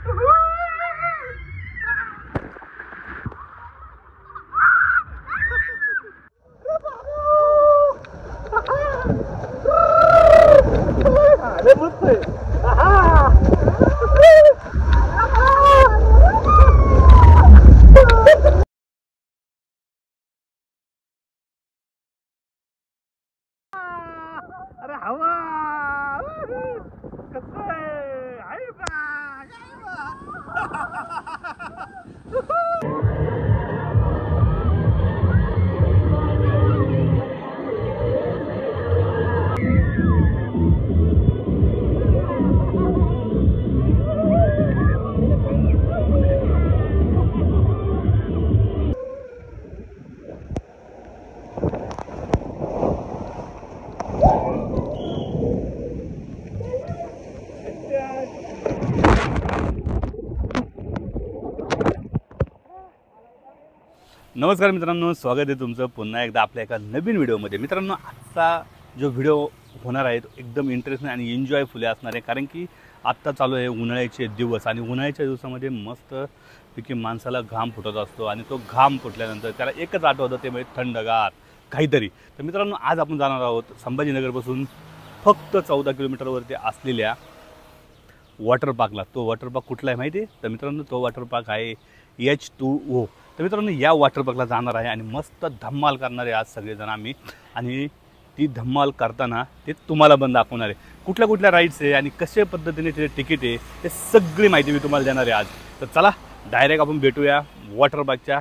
अरे हवा कसं आहे बा नमस्कार मित्रांनो, स्वागत आहे तुमचं पुन्हा एकदा आपल्या एका नवीन व्हिडिओमध्ये। मित्रांनो, आजचा जो व्हिडिओ होणार आहे तो एकदम इंटरेस्टिंग आणि एन्जॉयफुल असणार आहे, कारण की आत्ता चालू आहे उन्हाळ्याचे दिवस आणि उन्हाळ्याच्या दिवसामध्ये मस्तपैकी माणसाला घाम फुटत असतो आणि तो घाम फुटल्यानंतर त्याला एकच आठवतं ते म्हणजे थंडगार काहीतरी। तर मित्रांनो, आज आपण जाणार आहोत संभाजीनगरपासून फक्त 14 किलोमीटरवरती असलेल्या वॉटर पार्कला। तो वॉटर पार्क कुठला आहे माहिती आहे? तर मित्रांनो, तो वॉटर पार्क आहे H2O। तर मित्रांनो, या वॉटर पार्कला जाणार आहे आणि मस्त धम्माल करणार आहे आज सगळेजण आम्ही, आणि ती धम्माल करताना ते तुम्हाला पण दाखवणार आहे। कुठल्या कुठल्या राईड्स आहे आणि कशा पद्धतीने तिथे तिकीट आहे ते सगळी माहिती मी तुम्हाला देणार आहे आज। तर चला डायरेक्ट आपण भेटूया वॉटर पार्कच्या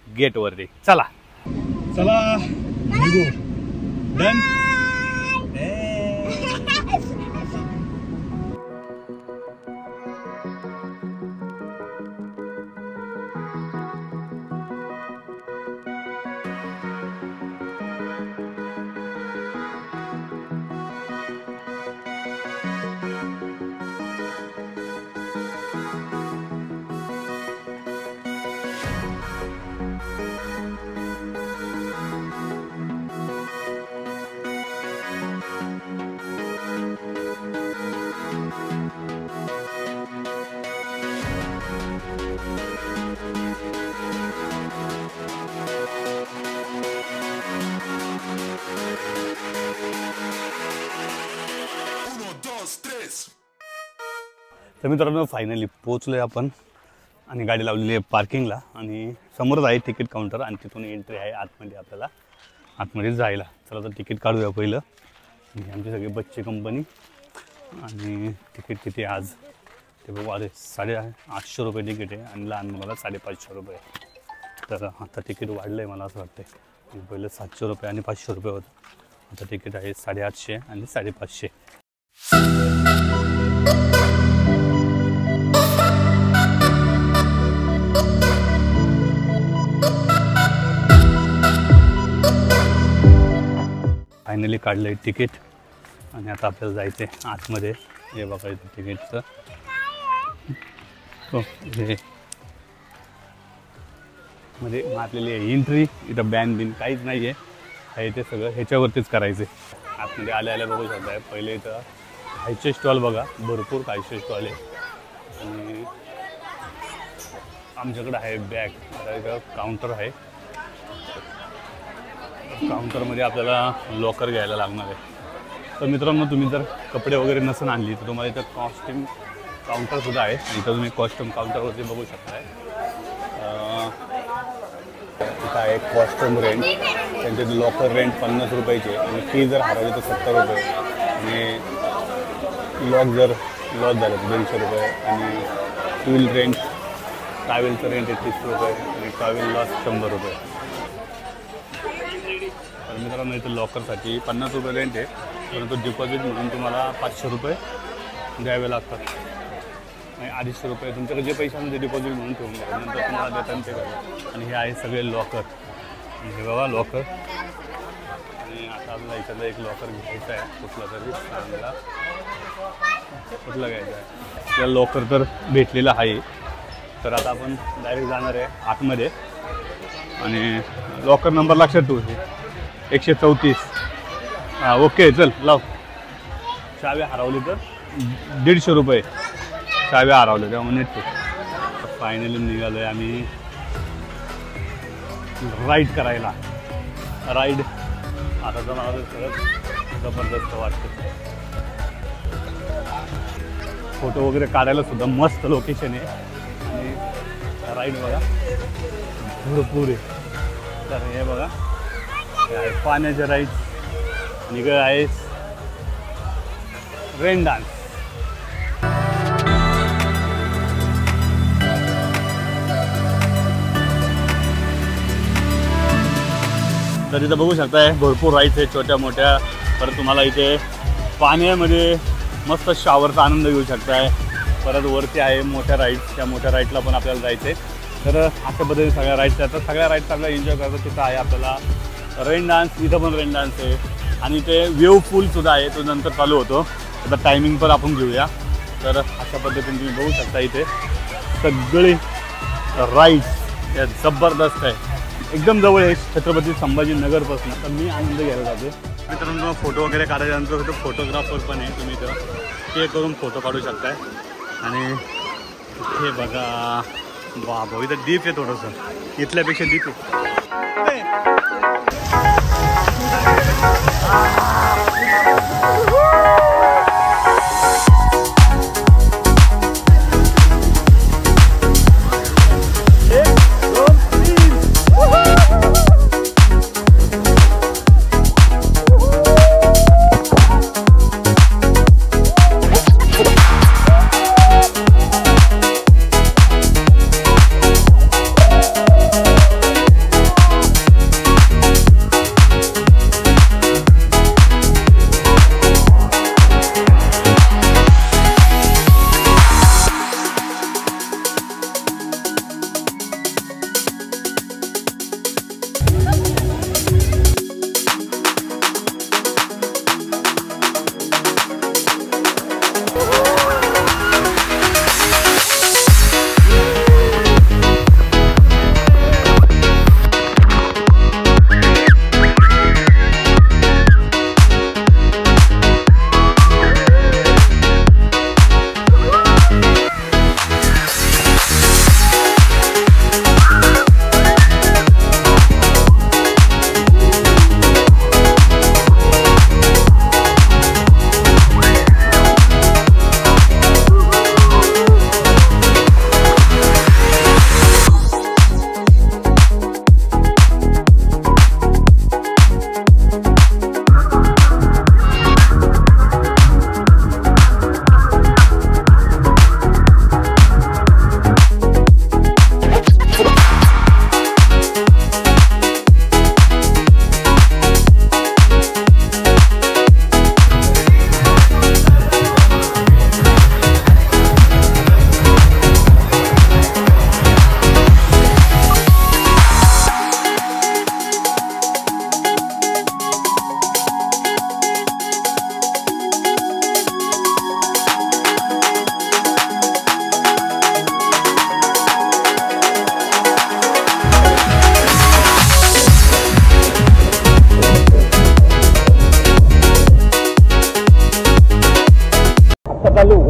गेटवरती। चला चला निघू। डन। तर मित्रांनो, फायनली पोहोचलोय आपण आणि गाडी लावलेली आहे पार्किंगला आणि समोरच आहे तिकीट काउंटर आणि तिथून एंट्री आहे आतमध्ये, आपल्याला आतमध्ये जायला। चला तर तिकीट काढूया पहिलं। आमची सगळी बसची कंपनी आणि तिकीट किती आज ते बघू। अरे 850 रुपये तिकीट आहे आणि लहान मुलाला 550 रुपये। तर आता तिकीट वाढलं आहे मला असं वाटतं। पहिलं 700 रुपये आणि 500 रुपये होतं, आता तिकीट आहे 850 आणि 550। फायनली काढलं आहे तिकीट आणि आता आपल्याला जायचं आहे आतमध्ये। हे बघायचं तिकीटचं, हे मध्ये मारलेली आहे एंट्री। इथं बॅन बिन काहीच नाही आहे, ते सगळं ह्याच्यावरतीच करायचं आहे। आतमध्ये आल्या बघू शकताय। पहिले इथं खायचे स्टॉल बघा, भरपूर खायचे स्टॉल आहे आणि आमच्याकडे आहे बॅग। आता इथं काउंटर आहे, काउंटरमध्ये आपल्याला लॉकर घ्यायला लागणार आहे। तर मित्रांनो, तुम्ही जर कपडे वगैरे नसून आणली तर तुम्हाला इथं कॉस्ट्यूम काउंटरसुद्धा आहे। इथं तुम्ही कॉस्ट्यूम काउंटरवरती बघू शकताय। इथं आहे कॉस्ट्यूम रेंट, त्यांचे लॉकर रेंट 50 रुपयाचे आणि फी जर हरवली तर 70 रुपये आणि लॉक जर लॉस झालं तर 150 रुपये आणि टूल रेंट, ट्रॅव्हलचं रेंट आहे 30 रुपये आणि ट्रॅव्हल लॉस 100 रुपये। तर मित्रांनो, इथं लॉकरसाठी 50 रुपये रेंट आहे, परंतु डिपॉझिट म्हणून तुम्हाला 500 रुपये द्यावे लागतात आणि 250 रुपये तुमच्याकडे जे पैसे ते डिपॉझिट म्हणून ठेवून द्या, नंतर तुम्हाला देताना ते करा। आणि हे आहे सगळे लॉकर, हे बघा लॉकर। आणि आता आपल्याला इकडलं एक लॉकर घ्यायचं आहे, कुठला तरी चांगला, कुठला घ्यायचा आहे। त्या लॉकर तर भेटलेला आहे। तर आता आपण डायरेक्ट जाणार आहे आतमध्ये आणि लॉकर नंबर लक्षात ठेवू 134। ओके, चल लाव। चावी हरवली तर 150 रुपये, चाव्या हरवल्या तेव्हा नेटतो. फायनली निघालोय आम्ही राईड करायला. राईड आता तर मला खरंच जबरदस्त वाटतं. फोटो वगैरे काढायला सुद्धा मस्त लोकेशन आहे आणि राईड बघा भरपूर आहे. तर हे बघा पाण्याचे राईड्स आणि इकडे आहे रेन डान्स. तर इथं बघू शकताय भरपूर राईड्स आहेत छोट्या मोठ्या. परत तुम्हाला इथे पाण्यामध्ये मस्त शॉवरचा आनंद घेऊ शकताय. परत वरती आहे मोठ्या राईड्स, त्या मोठ्या राईडला पण आपल्याला जायचं आहे. तर अशा पद्धतीने सगळ्या राईड्स आहेत. सगळ्या राईड्स आपल्याला एन्जॉय करायचं. तिथं आहे आपल्याला रेन डान्स, इथं पण रेन डान्स आहे आणि ते वेव पूलसुद्धा आहे, तो नंतर चालू होतो. आता टायमिंग पण आपण घेऊया. तर अशा पद्धतीने तुम्ही बघू शकता इथे सगळे राईड्स या जबरदस्त आहे. एकदम जवळ आहे छत्रपती संभाजीनगरपासून. तर मी आनंद घ्यायला जातो. मित्रांनो फोटो वगैरे काढायच्यानंतर तो फोटोग्राफर पण आहे, तुम्ही इथं पे करून फोटो काढू शकताय. आणि हे बघा बाबा इथं डीप आहे थोडंसं, इथल्यापेक्षा डीप आहे.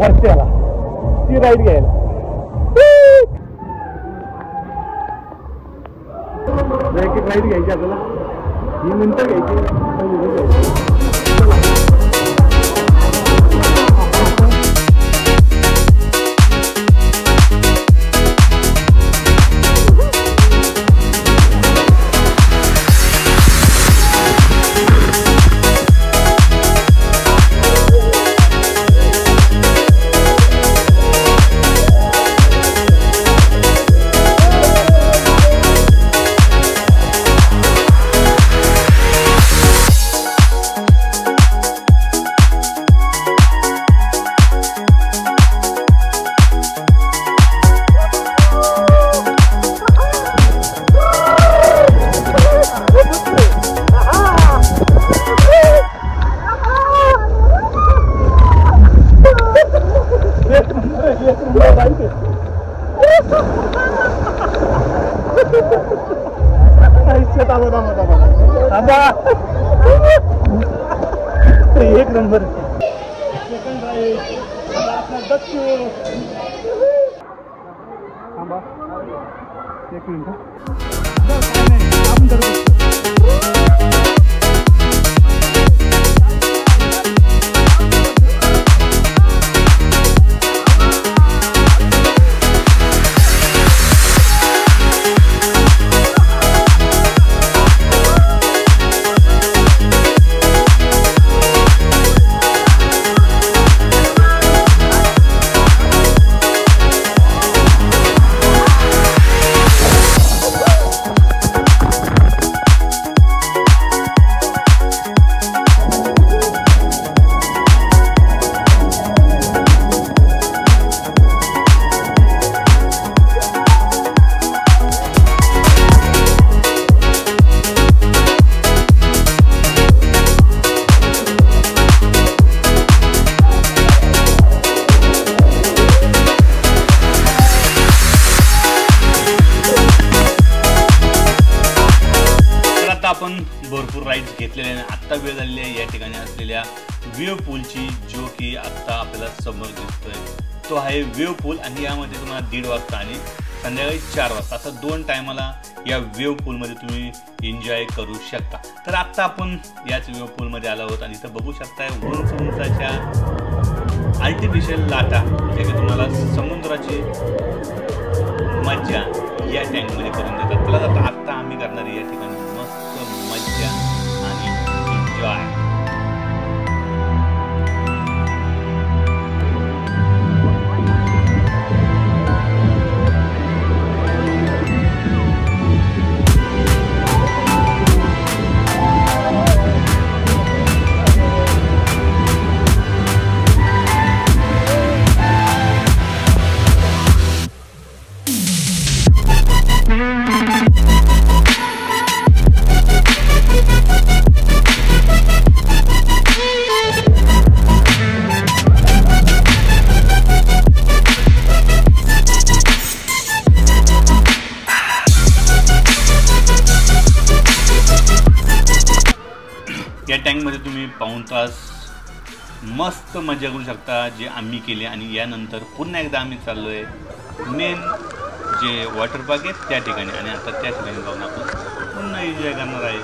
वर्षाला ती राईड घ्यायला. राईड घ्यायची आपल्याला, ही नंतर घ्यायची. एक नंबर. Second ride. एक मिनिट आपण करू. आपण भरपूर राईड्स घेतलेले आणि आत्ता वेळ झालेली आहे या ठिकाणी असलेल्या वेव्ह पूलची, जो की आत्ता आपल्याला समोर दिसतोय तो आहे वेव्ह पूल. आणि यामध्ये तुम्हाला 1:30 वाजता आणि संध्याकाळी 4 वाजता असं 2 टायमाला या वेव्ह पूलमध्ये तुम्ही एन्जॉय करू शकता. तर आत्ता आपण याच वेव्ह पूलमध्ये आलो आहोत आणि इथं बघू शकताय उंच उंचाच्या आर्टिफिशियल लाटा, जे की तुम्हाला समुद्राची मज्जा या टँकमध्ये करून देतात. तर आत्ता आम्ही करणार या ठिकाणी मस्त मज्जा आणि एन्जॉय. या टँकमध्ये तुम्ही पाऊण तास मस्त मजा करू शकता, जे आम्ही केले. आणि यानंतर पुन्हा एकदा आम्ही चाललो आहे मेन जे वॉटर पार्क आहे त्या ठिकाणी, आणि आता त्या ठिकाणी जाऊन आपण पुन्हा एन्जॉय करणार आहे.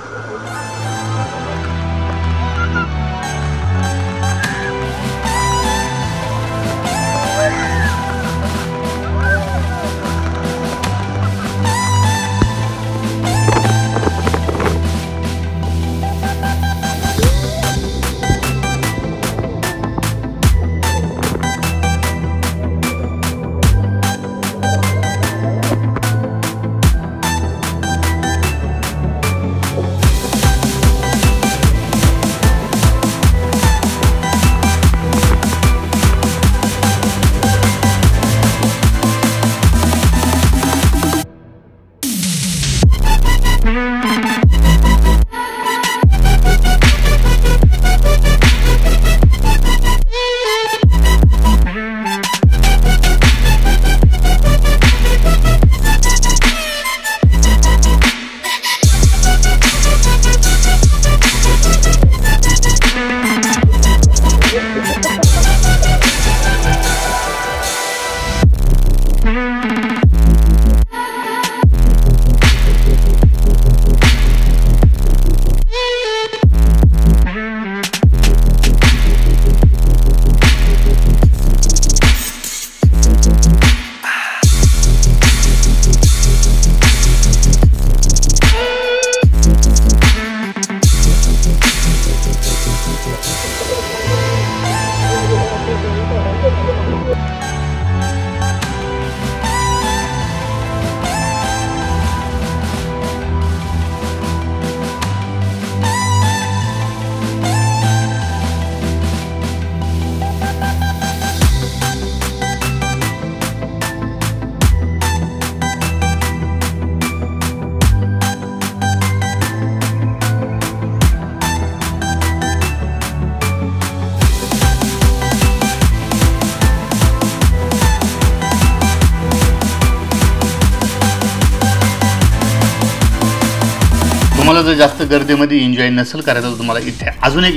तुम्हाला जर जास्त गर्दीमध्ये एन्जॉय नसेल करायचं तर तुम्हाला इथे अजून एक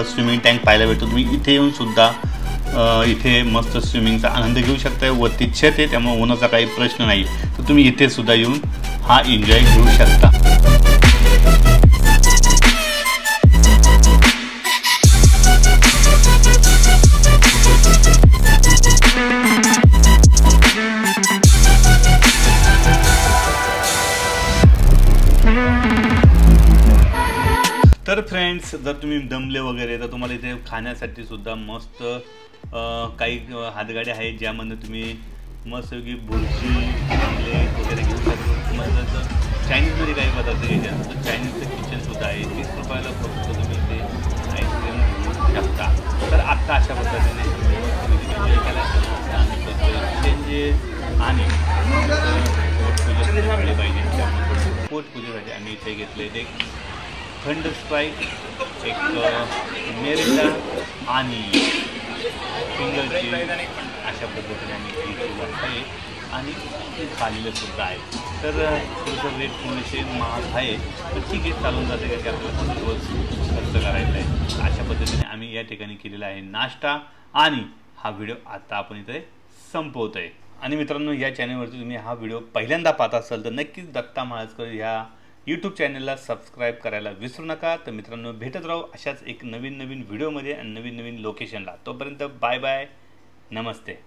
स्विमिंग टँक पाहायला भेटतो. तुम्ही इथे येऊन सुद्धा इथे मस्त स्विमिंगचा आनंद घेऊ शकताय. वरती छत आहे त्यामुळे उन्हाचा काही प्रश्न नाही. तर तुम्ही इथे सुद्धा येऊन हा एन्जॉय घेऊ शकता. तर फ्रेंड्स, जर तुम्ही दमले वगैरे तर तुम्हाला इथे खाण्यासाठी सुद्धा मस्त काही हातगाड्या आहेत ज्यामध्ये तुम्ही मस्तपैकी भुर्जी आमलेट वगैरे घेऊ शकता. तुम्हाला जर चायनीजमध्ये काही पदार्थ घ्यायचे असतात तर चायनीजचं किचनसुद्धा आहे. 30 रुपयाला फक्त तुम्ही इथे आईस्क्रीम घेऊ शकता. तर आत्ता अशा पद्धतीने एन्जॉय करायचं आणि पोटपूजा झाली पाहिजे. त्यामुळे पोटपूजेसाठी आम्ही इथे घेतले ते थंड स्प्राईट, एक मेरिंडा आणि फिंगरची अशा पद्धतीने आम्ही घेतलेलं आहे आणि खाल्लेलं सुद्धा आहे. तर थोडंसं रेट थोडेसे महाग आहे तर ठीक आहे, चालून जाते का की आपल्याला रोज खर्च करायचा आहे. अशा पद्धतीने आम्ही या ठिकाणी केलेला आहे नाश्ता आणि हा व्हिडिओ आता आपण इथे संपवतो आहे. आणि मित्रांनो, या चॅनलवरती तुम्ही हा व्हिडिओ पहिल्यांदा पाहत असाल तर नक्कीच दत्ता माळजकर ह्या यूट्यूब चॅनलला सबस्क्राईब करायला विसरू नका. तर मित्रांनो, भेटत राहू अशाच एक नवीन व्हिडिओमध्ये आणि नवीन लोकेशनला. तोपर्यंत बाय बाय, नमस्ते.